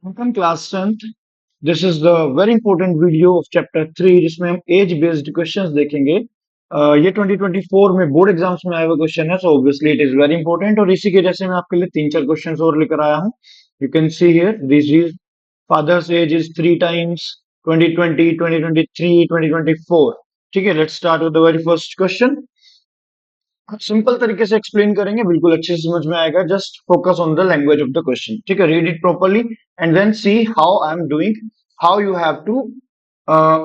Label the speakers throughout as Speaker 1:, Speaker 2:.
Speaker 1: Welcome class 10th। This is the very important video of chapter 3 जिसमें हम as based questions देखेंगे। ये 2024 में बोर्ड एग्जाम्स में आए हुए क्वेश्चन है, so obviously it is very important. और इसी के जैसे मैं आपके लिए तीन चार क्वेश्चंस और लेकर आया हूँ। You can see here this is fathers age is 3 times 2020, 2023, 2024। ठीक है, let's start with the very first question. Simple तरीके से एक्सप्लेन करेंगे, बिल्कुल अच्छे से समझ में आएगा। Just focus on the language of the question. ठीक है, read it properly and then see how I am doing, how you have to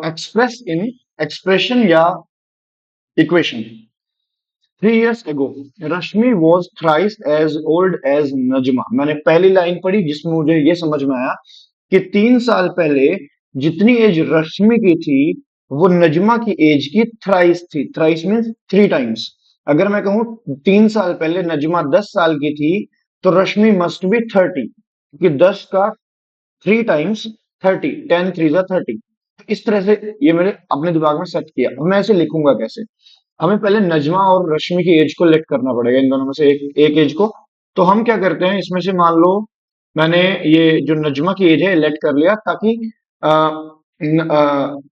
Speaker 1: express in expression या equation. 3 years ago, Rashmi was thrice as old as Najma. मैंने पहली line पढ़ी जिसमें मुझे ये समझ में आया कि 3 साल पहले जितनी एज रश्मि की थी वो नजमा की एज की थ्राइस थी। Thrice means 3 times. अगर मैं कहूं 3 साल पहले नजमा 10 साल की थी तो रश्मि मस्ट बी 30, क्योंकि 10 का 3 टाइम्स 30, 10 3 30। इस तरह से ये मैंने अपने दिमाग में सेट किया। अब मैं इसे लिखूंगा कैसे। हमें पहले नजमा और रश्मि की एज को लेट करना पड़ेगा, इन दोनों में से एक एज को। तो हम क्या करते हैं, इसमें से मान लो मैंने ये जो नजमा की एज है लेट कर लिया, ताकि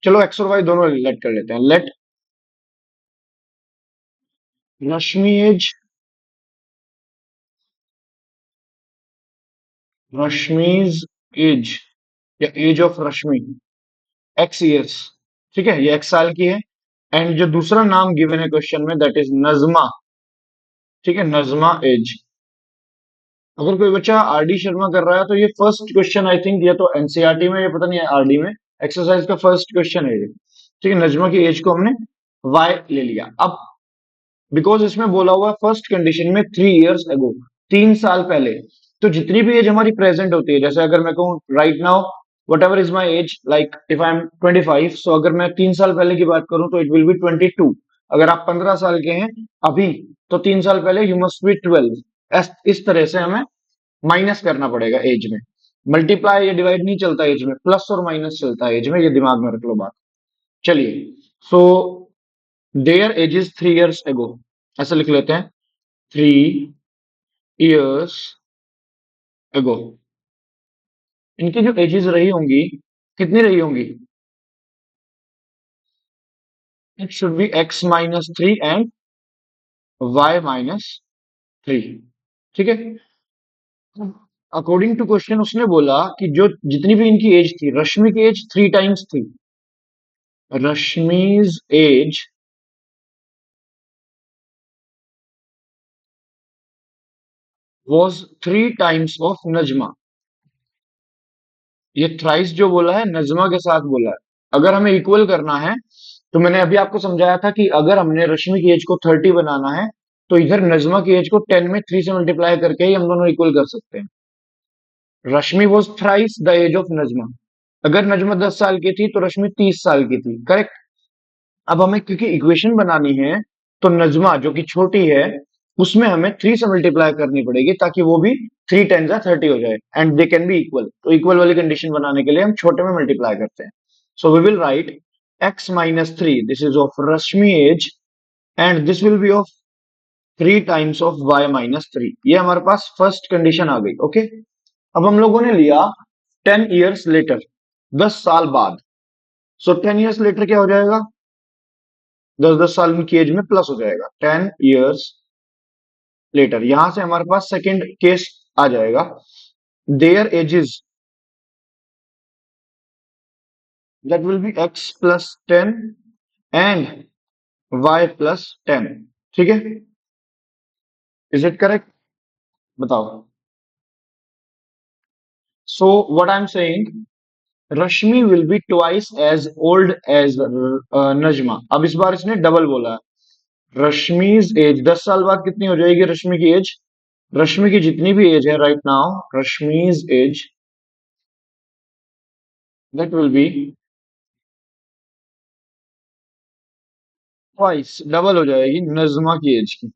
Speaker 1: चलो एक्स और वाई दोनों लेट कर लेते हैं। Let Rashmi age, Rashmi's age या age of Rashmi x years. ठीक है, ये एक्स साल की है। एंड जो दूसरा नाम गिवन है क्वेश्चन में दैट इज नजमा। ठीक है, नजमा एज। अगर कोई बच्चा आरडी शर्मा कर रहा है तो ये फर्स्ट क्वेश्चन आई थिंक, या तो एनसीईआरटी में, या पता नहीं आरडी में एक्सरसाइज का फर्स्ट क्वेश्चन है ये। ठीक है, नजमा की एज को हमने वाई ले लिया। अब बिकॉज इसमें बोला हुआ फर्स्ट कंडीशन में 3 years ago, 3 साल पहले, तो जितनी भी एज हमारी प्रेजेंट होती है, जैसे अगर मैं कहूँ right now what ever is my age, like if I am 25, सो अगर मैं 3 साल पहले की बात करूं तो इट विल बी 22। अगर आप 15 साल के हैं अभी तो 3 साल पहले यू मस्ट बी 12। इस तरह से हमें माइनस करना पड़ेगा एज में। मल्टीप्लाई या डिवाइड नहीं चलता एज में, प्लस और माइनस चलता है एज में, ये दिमाग में रख लो बात। चलिए, so their age is 3 years ago, ऐसा लिख लेते हैं, 3 years ago। इनकी जो एजेस रही होंगी, कितनी रही होंगी? It should be x-3 and y-3। ठीक है, अकॉर्डिंग टू क्वेश्चन उसने बोला कि जो जितनी भी इनकी एज थी, रश्मि की एज 3 टाइम्स थी। Rashmi's age was 3 times of Najma. ये थ्राइस जो बोला है नजमा के साथ बोला है। अगर हमें इक्वल करना है तो मैंने अभी आपको समझाया था कि अगर हमने रश्मि की एज को 30 बनाना है तो इधर नजमा की एज को 10 में 3 से मल्टीप्लाई करके ही हम दोनों इक्वल कर सकते हैं। Rashmi was thrice the age of Najma. अगर नजमा 10 साल की थी तो रश्मि 30 साल की थी, करेक्ट। अब हमें क्योंकि इक्वेशन बनानी है तो नजमा जो कि छोटी है उसमें हमें 3 से मल्टीप्लाई करनी पड़ेगी, ताकि वो भी 3 10 30 हो जाए and they can be equal. तो इक्वल वाली कंडीशन बनाने के लिए हम छोटे में मल्टीप्लाई करते हैं। So we will write x-3, this is of Rashmi age, and this will be of 3 times of y-3। ये हमारे पास फर्स्ट कंडीशन आ गई। ओके, अब हम लोगों ने लिया 10 years लेटर, 10 साल बाद। सो 10 years लेटर क्या हो जाएगा? 10 10 साल की एज में प्लस हो जाएगा, 10 years लेटर। यहां से हमारे पास सेकेंड केस आ जाएगा, their ages, that will be x+10 and y+10। ठीक है, इज इट करेक्ट? बताओ। So what I am saying, Rashmi will be twice as old as Najma. अब इस बार इसने डबल बोला है। रश्मिज एज 10 साल बाद कितनी हो जाएगी रश्मि की एज? रश्मि की जितनी भी एज है right now, Rashmi's age that will be twice, double हो जाएगी नजमा की एज की।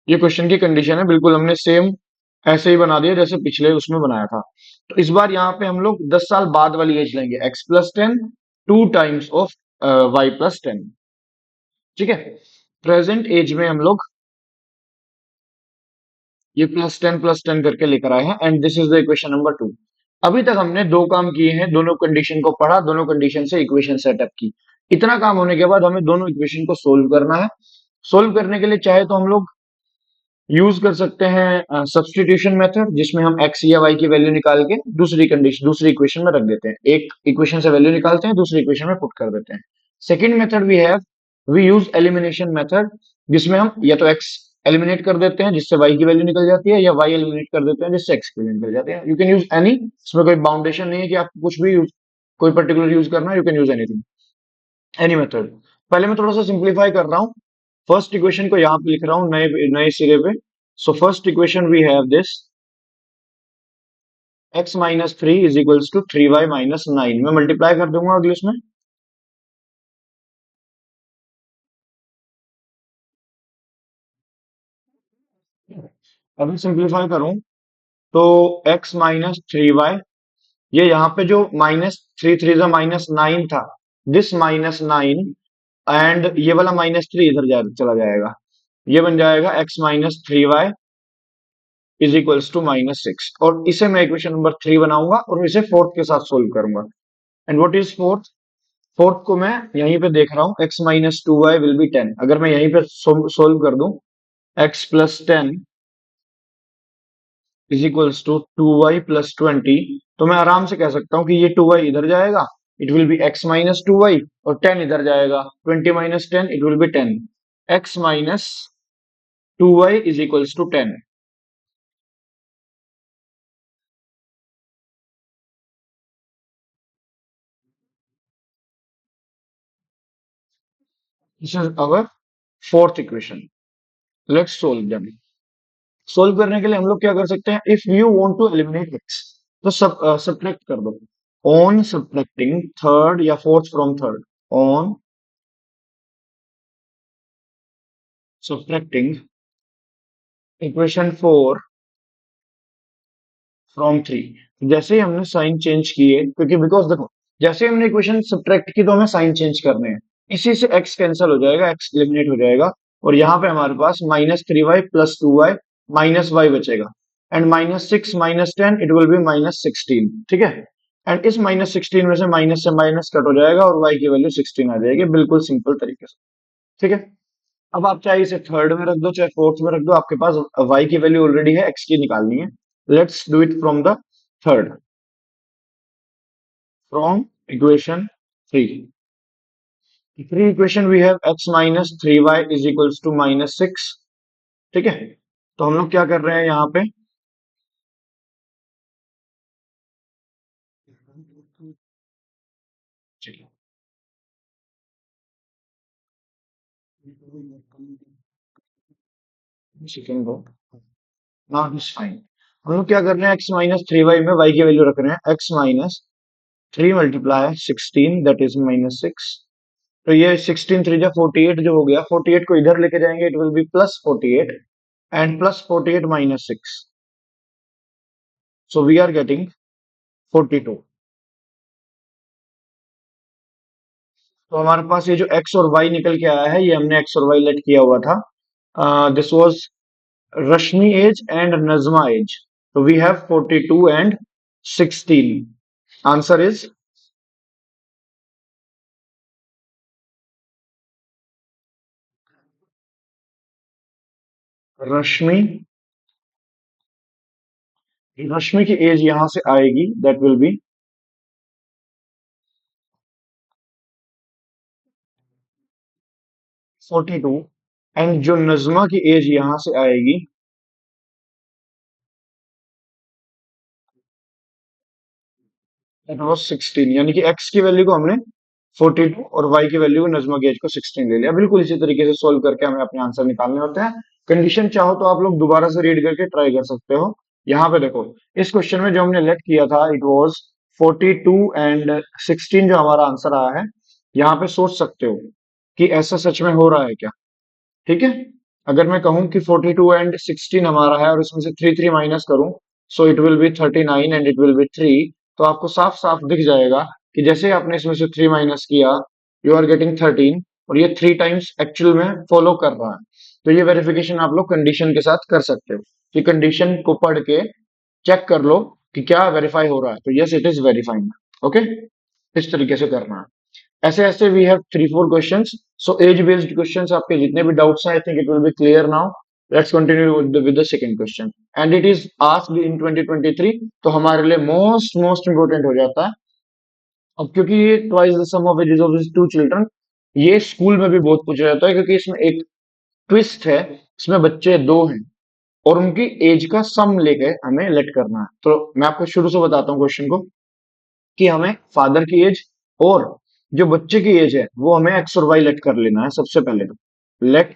Speaker 1: ये क्वेश्चन की कंडीशन है, बिल्कुल हमने सेम ऐसे ही बना दिया जैसे पिछले उसमें बनाया था। तो इस बार यहाँ पे हम लोग 10 साल बाद वाली एज लेंगे, x+10, 2 टाइम्स ऑफ y+10। ठीक है, प्रेजेंट एज में हम लोग ये +10 +10 करके लेकर आए हैं, and this is the equation number 2। अभी तक हमने दो काम किए हैं, दोनों कंडीशन को पढ़ा, दोनों कंडीशन से इक्वेशन सेटअप की। इतना काम होने के बाद हमें दोनों इक्वेशन को सोल्व करना है। सोल्व करने के लिए चाहे तो हम लोग यूज कर सकते हैं सब्स्टिट्यूशन मेथड, जिसमें हम एक्स या वाई की वैल्यू निकाल के दूसरी कंडीशन दूसरी इक्वेशन में रख देते हैं। एक इक्वेशन से वैल्यू निकालते हैं, दूसरी इक्वेशन में पुट कर देते हैं। Second method we use elimination method, जिसमें हम या तो एक्स एलिमिनेट कर देते हैं जिससे वाई की वैल्यू निकल जाती है, या वाई एलिमिनेट कर देते हैं जिससे एक्स की वैल्यू निकल जाती है। यू कैन यूज एनी, इसमें कोई बाउंडेशन नहीं है कि आपको कुछ भी यूज, कोई पर्टिकुलर यूज करना है, you can use anything, any method. पहले मैं थोड़ा सा सिंप्लीफाई कर रहा हूँ। फर्स्ट इक्वेशन को यहाँ पे लिख रहा हूँ नए नए सिरे पे। So first equation we have this, x minus three is equals to 3y minus 9। मैं मल्टीप्लाई कर दूंगा अगले इसमें। अभी सिंप्लीफाई करूं तो x माइनस 3y, ये यहाँ पे जो माइनस थ्री थ्री जो माइनस 9 था, दिस माइनस 9, एंड ये वाला माइनस थ्री इधर चला जाएगा, ये बन जाएगा x minus 3y is equals to minus 6। और इसे मैं इक्वेशन नंबर 3 बनाऊंगा और इसे फोर्थ के साथ सोल्व करूंगा। And what is fourth? Fourth को मैं यहीं पे देख रहा हूँ, x minus 2y will be 10। अगर मैं यहीं पे सोल्व कर दूं, x plus 10 is equals to 2y plus 20, तो मैं आराम से कह सकता हूँ कि ये 2y इधर जाएगा, it will be x minus 2y, और 10 इधर जाएगा, 20 minus 10 it will be 10। x minus 2y is equals to 10। This is our fourth equation. Let's solve them. Solve करने के लिए हम लोग क्या कर सकते हैं, if you want to eliminate x, तो सब्ट्रैक्ट कर दो। ऑन सब्ट्रैक्टिंग थर्ड या fourth from third, on subtracting equation 4 from 3, जैसे ही हमने साइन चेंज किए, क्योंकि बिकॉज देखो, जैसे ही हमने इक्वेशन सब्ट्रैक्ट की तो हमें साइन चेंज करने हैं, इसी से x कैंसिल हो जाएगा, x एलिमिनेट हो जाएगा, और यहाँ पे हमारे पास minus 3y plus 2y minus y बचेगा। And minus 6 minus 10 it will be minus 16, ठीक है। एंड इस माइनस 16 में से माइनस कट हो जाएगा और y की वैल्यू 16 आ जाएगी, बिल्कुल सिंपल तरीके से, ठीक है। अब आप चाहे इसे थर्ड में रख दो चाहे फोर्थ में रख दो, आपके पास y की वैल्यू ऑलरेडी है, x की निकालनी है। Let's do it from the third, from equation 3। Three equation we have x minus 3y is equals to minus 6, ठीक है। तो हम लोग क्या कर रहे हैं यहाँ पे, second row, now is fine. हम लोग क्या कर रहे हैं, x माइनस 3y में y की वैल्यू रख रहे हैं, x minus 3 multiply 16 that is minus 6। तो ये 16 3 जा 48 जो हो गया, 48 को इधर लेके जाएंगे, it will be plus 48, and plus 48 minus 6, so we are getting 42। तो हमारे पास ये जो x और y निकल के आया है, ये हमने x और y लेट किया हुआ था। This was Rashmi age and Najma age, तो we have 42 and 16। Answer is Rashmi, Rashmi की एज यहां से आएगी, दैट विल बी 42, एंड जो नजमा की एज यहां से आएगी, दैट वाज 16। यानी कि x की वैल्यू को हमने 42 और y की वैल्यू को नजमा की एज को 16 ले लिया। बिल्कुल इसी तरीके से सोल्व करके हमें अपने आंसर निकालने होते हैं। कंडीशन चाहो तो आप लोग दोबारा से रीड करके ट्राई कर सकते हो। यहाँ पे देखो, इस क्वेश्चन में जो हमने लेट किया था, इट वाज 42 एंड 16 जो हमारा आंसर आया है। यहाँ पे सोच सकते हो कि ऐसा सच में हो रहा है क्या, ठीक है। अगर मैं कहूं कि 42 एंड 16 हमारा है और इसमें से 3 3 माइनस करूं, so it will B 39 and it will B 3, तो आपको साफ साफ दिख जाएगा कि जैसे ही आपने इसमें से 3 माइनस किया, यू आर गेटिंग 13, और ये 3 टाइम्स एक्चुअल में फॉलो कर रहा है। तो ये वेरिफिकेशन आप लोग कंडीशन के साथ कर सकते हो कि कंडीशन को पढ़ के चेक कर लो कि क्या वेरीफाई हो रहा है, तो yes it is verifying. Okay, इस तरीके से करना है। ऐसे ऐसे we have 3-4 questions. So age based questions, आपके जितने भी डाउट्स हैं, I think it will be clear now. Let's continue with the second question, and it is asked in 2023। तो हमारे लिए मोस्ट मोस्ट इंपोर्टेंट हो जाता है अब, क्योंकि ये twice the sum of ages of two children, ये स्कूल में भी बहुत पूछा जाता है, क्योंकि इसमें एक ट्विस्ट है। इसमें बच्चे दो हैं और उनकी एज का सम लेके हमें लेट करना है। तो मैं आपको शुरू से बताता हूँ क्वेश्चन को, कि हमें फादर की एज और जो बच्चे की एज है वो हमें एक्स और वाई लेट कर लेना है। सबसे पहले तो लेट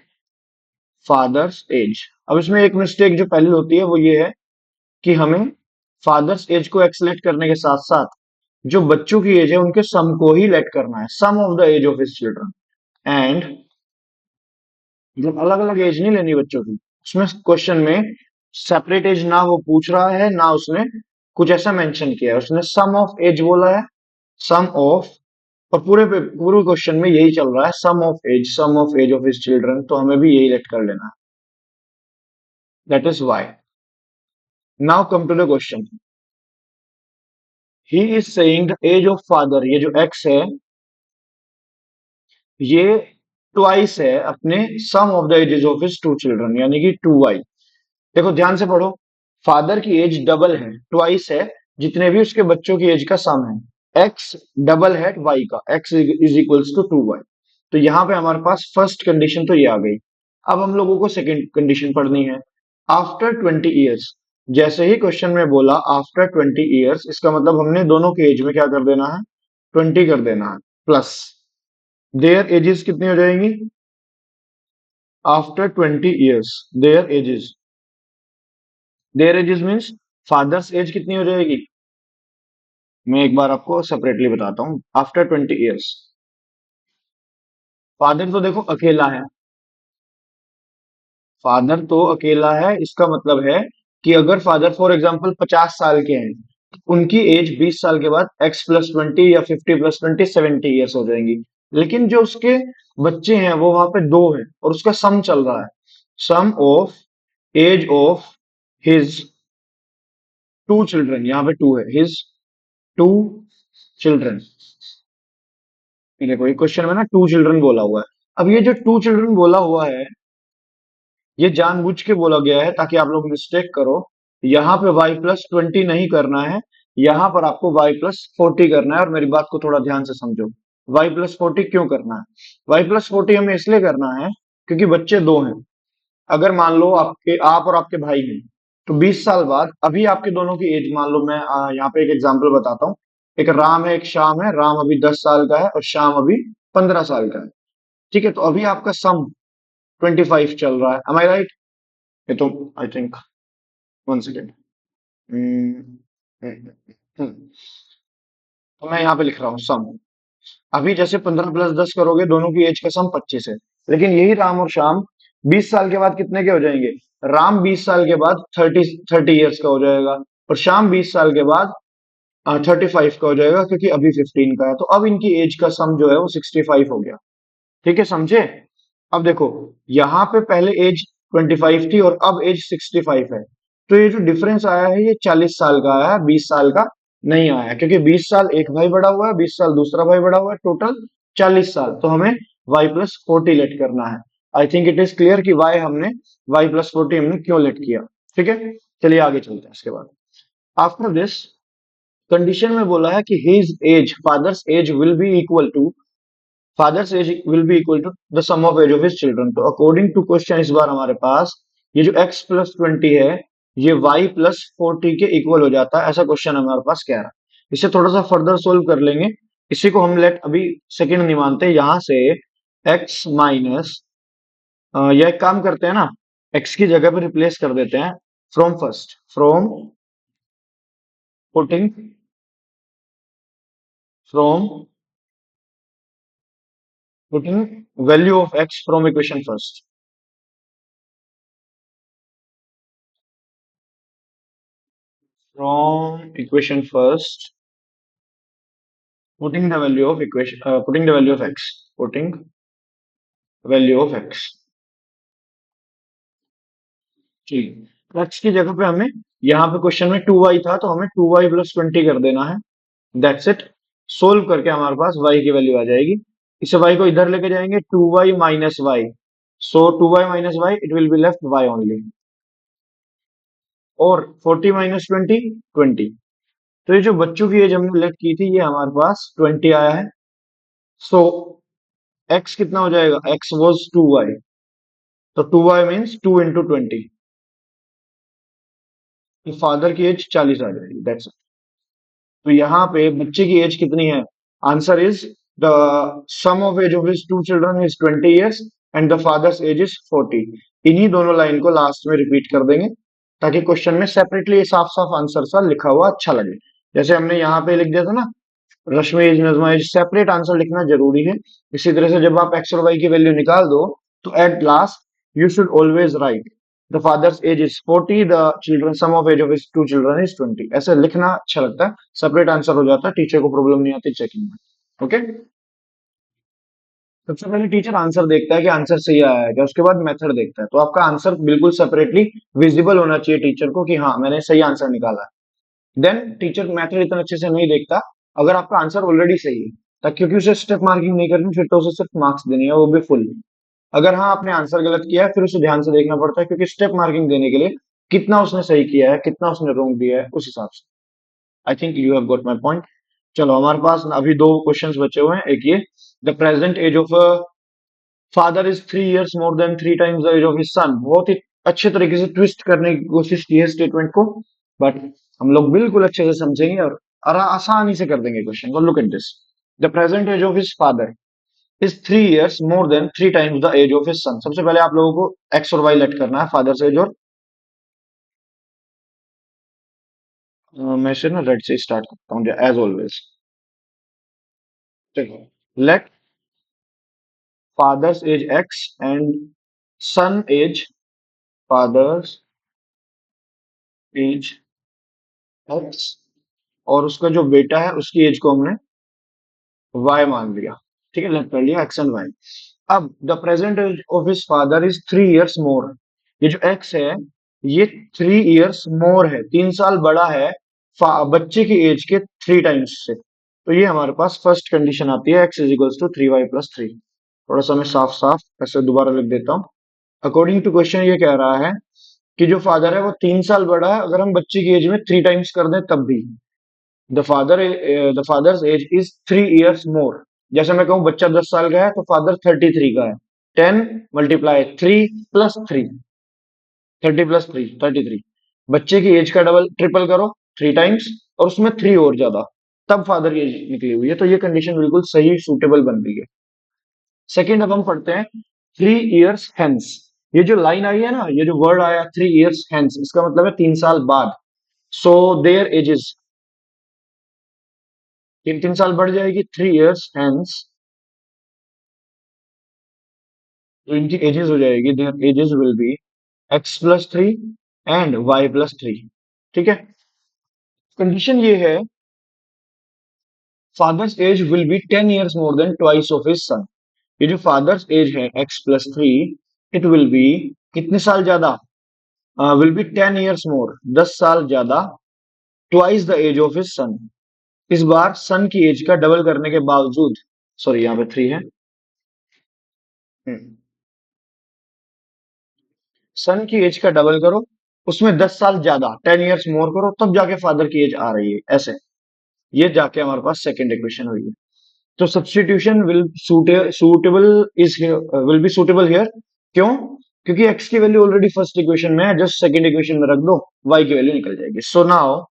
Speaker 1: फादर्स एज। अब इसमें एक मिस्टेक जो पहली होती है वो ये है कि हमें फादर्स एज को एक्स लेट करने के साथ साथ जो बच्चों की एज है उनके सम को ही लेट करना है, sum of the age of his children. एंड मतलब अलग अलग एज नहीं लेनी बच्चों की। उसमें क्वेश्चन में सेपरेट एज ना वो पूछ रहा है, ना उसने कुछ ऐसा मेंशन किया है, उसने सम ऑफ एज बोला है। सम ऑफ, और पूरे क्वेश्चन में यही चल रहा है, sum of age, sum of age of his children, तो हमें भी यही लेट कर लेना है। That is y. Now come to the question. He is saying the age of father, ये जो एक्स है ये ट्वाइस है अपने sum of the ages of his two children, यानी कि 2y। देखो ध्यान से पढ़ो, फादर की एज डबल है, ट्वाइस है जितने भी उसके बच्चों की एज का सम है। एक्स डबल है वाई का, x is equals to 2y। तो यहां पे हमारे पास फर्स्ट कंडीशन तो ये आ गई। अब हम लोगों को सेकंड कंडीशन पढ़नी है। आफ्टर 20 ईयर्स, जैसे ही क्वेश्चन में बोला आफ्टर 20 ईयर्स, इसका मतलब हमने दोनों की एज में क्या कर देना है, 20 कर देना है, प्लस देयर एजेस कितनी हो जाएंगी, after 20 years there edges, there edges means father's age कितनी हो जाएगी। मैं एक बार आपको सेपरेटली बताता हूं। आफ्टर 20 ईयर्स, फादर तो देखो अकेला है, फादर तो अकेला है, इसका मतलब है कि अगर फादर फॉर एग्जाम्पल 50 साल के हैं, उनकी एज 20 साल के बाद x+20 या 50+20 70 ईयर्स हो जाएंगी। लेकिन जो उसके बच्चे हैं वो वहां पे दो हैं और उसका सम चल रहा है, sum of age of his two children, यहाँ पे टू है, हिज टू चिल्ड्रन। देखो ये क्वेश्चन में ना टू चिल्ड्रन बोला हुआ है। अब ये जो टू चिल्ड्रन बोला हुआ है ये जानबूझ के बोला गया है ताकि आप लोग मिस्टेक करो। यहाँ पे y+20 नहीं करना है, यहाँ पर आपको y+40 करना है। और मेरी बात को थोड़ा ध्यान से समझो, y+40 क्यों करना है। y+40 हमें इसलिए करना है क्योंकि बच्चे दो हैं। अगर मान लो आपके, आप और आपके भाई हैं, तो 20 साल बाद अभी आपके दोनों की एज, मान लो मैं यहाँ पे एक एग्जांपल बताता हूँ। एक राम है, एक श्याम है। राम अभी 10 साल का है और श्याम अभी 15 साल का है। ठीक है, तो अभी आपका सम 25 चल रहा है, एम आई राइट। ये तो आई थिंक, वन सेकेंड, तो मैं यहाँ पे लिख रहा हूँ सम। अभी जैसे 15+10 करोगे, दोनों की एज का सम 25 है। लेकिन यही राम और श्याम 20 साल के बाद कितने के हो जाएंगे, राम 20 साल के बाद 30 ईयर्स का हो जाएगा और श्याम 20 साल के बाद 35 का हो जाएगा, क्योंकि अभी 15 का है। तो अब इनकी एज का सम जो है वो 65 हो गया। ठीक है, समझे। अब देखो, यहाँ पे पहले एज 25 थी और अब एज 65 है। तो ये जो डिफरेंस आया है ये 40 साल का आया है, 20 साल का नहीं आया, क्योंकि 20 साल एक भाई बड़ा हुआ है, 20 साल दूसरा भाई बड़ा हुआ है, टोटल 40 साल। तो हमें y+40 लेट करना है। आई थिंक इट इज क्लियर कि वाई हमने y+40 हमने क्यों लेट किया। ठीक है, चलिए आगे चलते हैं। इसके बाद आफ्टर दिस कंडीशन में बोला है कि his age, father's age will be equal to, father's age will be equal to the sum of age of his children. तो अकॉर्डिंग टू क्वेश्चन इस बार हमारे पास ये जो x+20 है ये y+40 के इक्वल हो जाता है, ऐसा क्वेश्चन हमारे पास कह रहा है। इसे थोड़ा सा फर्दर सोल्व कर लेंगे। इसी को हम लेट अभी सेकंड नहीं मानते, यहां से x माइनस, या एक काम करते हैं ना, x की जगह पे रिप्लेस कर देते हैं from first, from putting, from putting value of x from equation first, from equation first, putting the value of equation, putting the value of x, putting value of x। ठीक, x की जगह पे हमें यहाँ पे क्वेश्चन में 2y था, तो हमें 2y+20 कर देना है। That's it. सोल्व करके हमारे पास y की वैल्यू आ जाएगी। इसे y को इधर लेके जाएंगे, 2y minus y. So 2y minus y, it will be left y only. और 40 माइनस 20, 20। तो ये जो बच्चों की एज हमने लेट की थी, ये हमारे पास 20 आया है। सो x कितना हो जाएगा? x वॉज 2y, तो 2y मीन्स 2 into 20। तो फादर की एज 40 आ जाएगी। दैट्स। तो यहाँ पे बच्चे की एज कितनी है? Answer is the sum of age of his two children is 20 years and the father's age is 40। इन्हीं दोनों लाइन को लास्ट में रिपीट कर देंगे, ताकि क्वेश्चन में सेपरेटली साफ साफ आंसर सा लिखा हुआ अच्छा लगे। जैसे हमने यहाँ पे लिख दिया था ना, Rashmi age Najma age, separate answer लिखना जरूरी है। इसी तरह से जब आप एक्स और वाई की वैल्यू निकाल दो, तो at last you should always write the father's age is 40, the children sum of age of his two children is 20। ऐसे लिखना अच्छा लगता है, सेपरेट आंसर हो जाता है, टीचर को प्रॉब्लम नहीं आती चेकिंग में। ओके। सबसे पहले टीचर आंसर देखता है कि आंसर सही आया है क्या, उसके बाद मेथड देखता है। तो आपका आंसर बिल्कुल सेपरेटली विजिबल होना चाहिए टीचर को कि हाँ मैंने सही आंसर निकाला है। देन टीचर मेथड इतना अच्छे से नहीं देखता, अगर आपका आंसर ऑलरेडी सही है तब, क्योंकि उसे स्टेप मार्किंग नहीं करनी, फिर तो उसे सिर्फ मार्क्स देनी है, वो भी फुल। अगर हाँ आपने आंसर गलत किया है, फिर उसे ध्यान से देखना पड़ता है, क्योंकि स्टेप मार्किंग देने के लिए कितना उसने सही किया है, कितना उसने रॉन्ग दिया है, उस हिसाब से। I think you have got my point. चलो हमारे पास अभी दो क्वेश्चंस बचे हुए हैं। एक ये, the present age of a father is 3 years more than 3 times the age of his son. बहुत ही अच्छे तरीके से ट्विस्ट करने की कोशिश की है स्टेटमेंट को, बट हम लोग बिल्कुल अच्छे से समझेंगे और आसानी से कर देंगे क्वेश्चन को। Look at this, the present age of his father is 3 years more than 3 times the age of his son. सबसे पहले आप लोगों को एक्स और वाई लेट करना है, फादर एज। और मैं इसे ना रेड से स्टार्ट करता हूँ एज ऑलवेज। चलो, let father's age x and son age, father's age x, और उसका जो बेटा है उसकी एज को हमने वाई मान लिया। ठीक है, लेट कर लिया एक्स एंड वाई। अब the present age of his father is 3 years more. ये जो एक्स है, ये 3 years मोर है, 3 साल बड़ा है बच्चे की एज के 3 times से। तो ये हमारे पास फर्स्ट कंडीशन आती है, x is equals to 3y+3। थोड़ा सा मैं साफ साफ ऐसे दोबारा लिख देता हूँ। अकॉर्डिंग टू क्वेश्चन ये कह रहा है कि जो फादर है वो 3 साल बड़ा है, अगर हम बच्चे की एज में 3 times कर दें तब भी। The father's age is 3 years मोर। जैसे मैं कहूँ बच्चा 10 साल का है, तो फादर 33 का है। 10 × 3 + 3, 30 + 3, 33। बच्चे की एज का डबल ट्रिपल करो, 3 times, और उसमें 3 और ज्यादा, तब फादर की एज निकली हुई है। तो ये कंडीशन बिल्कुल सही सूटेबल बन रही है। सेकंड अब हम पढ़ते हैं 3 years हेंस। ये जो लाइन आई है ना, ये जो वर्ड आया 3 years हेंस, इसका मतलब है 3 साल बाद। सो देयर एजेस, 3 3 साल बढ़ जाएगी, 3 years हेंस। तो इनकी एजेस हो जाएगी, there edges will be x+3 and y+3। ठीक है। कंडीशन ये है, fathers age will be 10 years more then twice of his सन। ये जो फादर्स एज है x+3, इट विल बी कितने साल ज्यादा? विल बी 10 years मोर, 10 साल ज्यादा, twice the age of his son. इस बार सन की एज का डबल करने के बावजूद, सॉरी यहाँ पे 3 है, सन की एज का डबल करो, उसमें 10 साल ज्यादा, 10 years मोर करो, तब जाके फादर की एज आ रही है ऐसे। ये जाके हमारे पास सेकंड इक्वेशन हुई है। तो substitution will suitable is will be suitable here. क्यों? क्योंकि x की वैल्यू ऑलरेडी फर्स्ट इक्वेशन में है, जस्ट सेकंड इक्वेशन में रख दो, y की वैल्यू निकल जाएगी। सो नाउ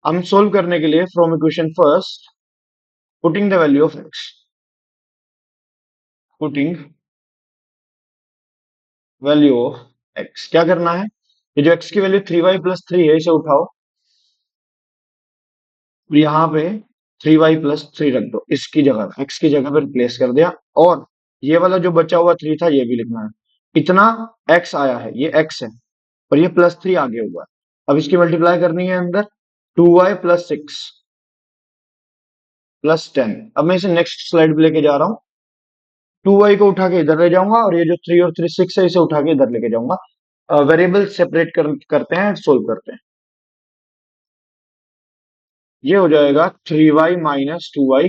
Speaker 1: हम सोल्व करने के लिए from equation first, putting the value of x, putting value of x, क्या करना है? ये जो x की वैल्यू 3y+3 है, इसे उठाओ और यहाँ पे 3y+3 रख दो, इसकी जगह x की जगह पे रिप्लेस कर दिया। और ये वाला जो बचा हुआ 3 था, ये भी लिखना है। इतना x आया है, ये x है, और ये +3 आगे हुआ है। अब इसकी मल्टीप्लाई करनी है अंदर, 2y+6 +10। अब मैं इसे नेक्स्ट स्लाइड पे लेके जा रहा हूँ। 2y को उठा के इधर ले जाऊंगा, और ये जो 3 और 3 6 है, इसे उठा के इधर लेके जाऊंगा। वेरिएबल सेपरेट करते हैं, सोल्व करते हैं। ये हो जाएगा 3y माइनस 2y।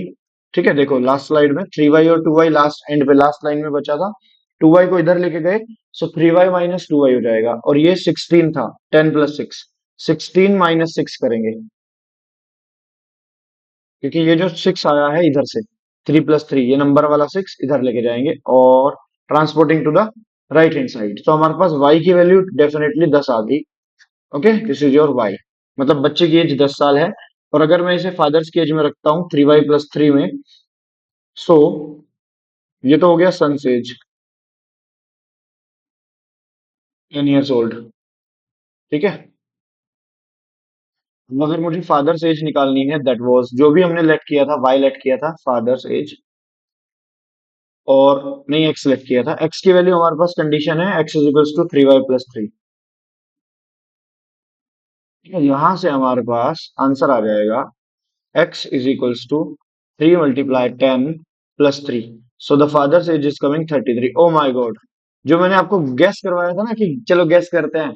Speaker 1: ठीक है, देखो लास्ट स्लाइड में 3y और 2y लास्ट एंड पे लास्ट लाइन में बचा था, 2y को इधर लेके गए, सो 3y माइनस 2y हो जाएगा। और ये 16 था, 10 प्लस 6, 16 माइनस 6 करेंगे, क्योंकि ये जो 6 आया है इधर से, 3 प्लस 3, ये नंबर वाला 6 इधर लेके जाएंगे और transporting to the right hand side. तो हमारे पास y की वैल्यू डेफिनेटली 10 आ गई। Okay, this is your y, मतलब बच्चे की एज 10 साल है। और अगर मैं इसे फादर्स की एज में रखता हूँ 3y प्लस 3 में, सो ये तो हो गया सन्स एज, 10 ईयर्स ओल्ड। ठीक है, अब अगर मुझे फादर्स एज निकालनी है, दैट वाज जो भी हमने लेट किया था, y लेट किया था फादर्स एज, और नहीं x लेट किया था। x की वैल्यू हमारे पास कंडीशन है x is equals to 3y plus 3। ठीक है, यहां से हमारे पास आंसर आ जाएगा x is equals to 3 multiply 10 plus 3. So the father's age is coming 33. Oh my God! जो मैंने आपको गैस करवाया था ना कि चलो गैस करते हैं,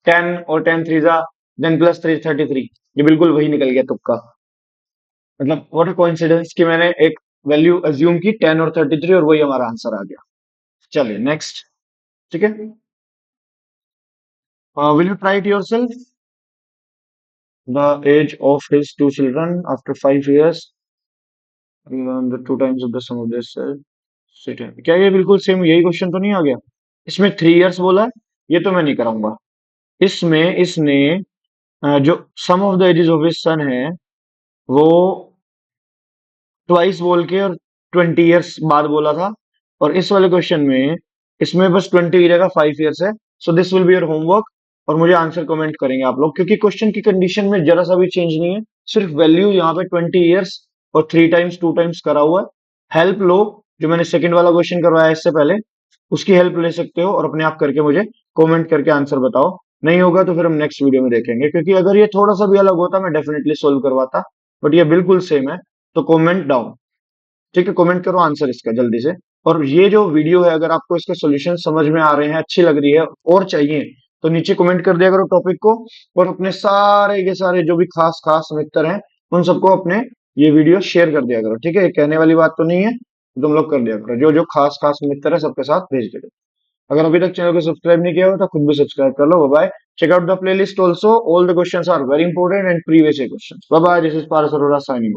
Speaker 1: 10 और 10 थ्री जा, देन प्लस 3 33, ये बिल्कुल वही निकल गया तुक्का। मतलब व्हाट अ कोइंसिडेंस कि मैंने एक वैल्यू अज्यूम की 10 और 33 और वही हमारा आंसर आ गया। चलिए नेक्स्ट। ठीक है, will you try it yourself? The age of his two children after 5 years, the two times of the sum of their set है। क्या ये बिल्कुल सेम यही क्वेश्चन तो नहीं आ गया? इसमें 3 इयर्स बोला है, ये तो मैं नहीं कराऊंगा। इसमें इसने जो sum of the ages of his son है वो ट्वाइस बोल के और 20 इयर्स बाद बोला था। और इस वाले क्वेश्चन में इसमें बस 20 की जगह 5 इयर्स है। So this will be your homework, और मुझे आंसर कमेंट करेंगे आप लोग, क्योंकि क्वेश्चन की कंडीशन में जरा सा भी चेंज नहीं है, सिर्फ वैल्यू यहाँ पे 20 इयर्स और 3 टाइम्स 2 टाइम्स करा हुआ है। हेल्प लो, जो मैंने सेकंड वाला क्वेश्चन करवाया इससे पहले, उसकी हेल्प ले सकते हो और अपने आप करके मुझे कमेंट करके आंसर बताओ। नहीं होगा तो फिर हम नेक्स्ट वीडियो में देखेंगे, क्योंकि अगर ये थोड़ा सा भी अलग होता मैं डेफिनेटली सोल्व करवाता, बट ये बिल्कुल सेम है। तो कमेंट डाउन। ठीक है, कमेंट करो आंसर इसका जल्दी से। और ये जो वीडियो है, अगर आपको इसके सॉल्यूशन समझ में आ रहे हैं, अच्छी लग रही है और चाहिए, तो नीचे कमेंट कर दिया करो टॉपिक को, और अपने सारे के सारे जो भी खास खास मित्र हैं उन सबको अपने ये वीडियो शेयर कर दिया करो। ठीक है, ये कहने वाली बात तो नहीं है, तो तुम लोग कर दिया करो, जो जो खास खास मित्र है सबके साथ भेज दे। अगर अभी तक चैनल को सब्सक्राइब नहीं किया हो तो खुद भी सब्सक्राइब कर लो। Bye, check out the playlist also, all the questions are very important and previous questions. Bye bye, this is Paras Arora signing.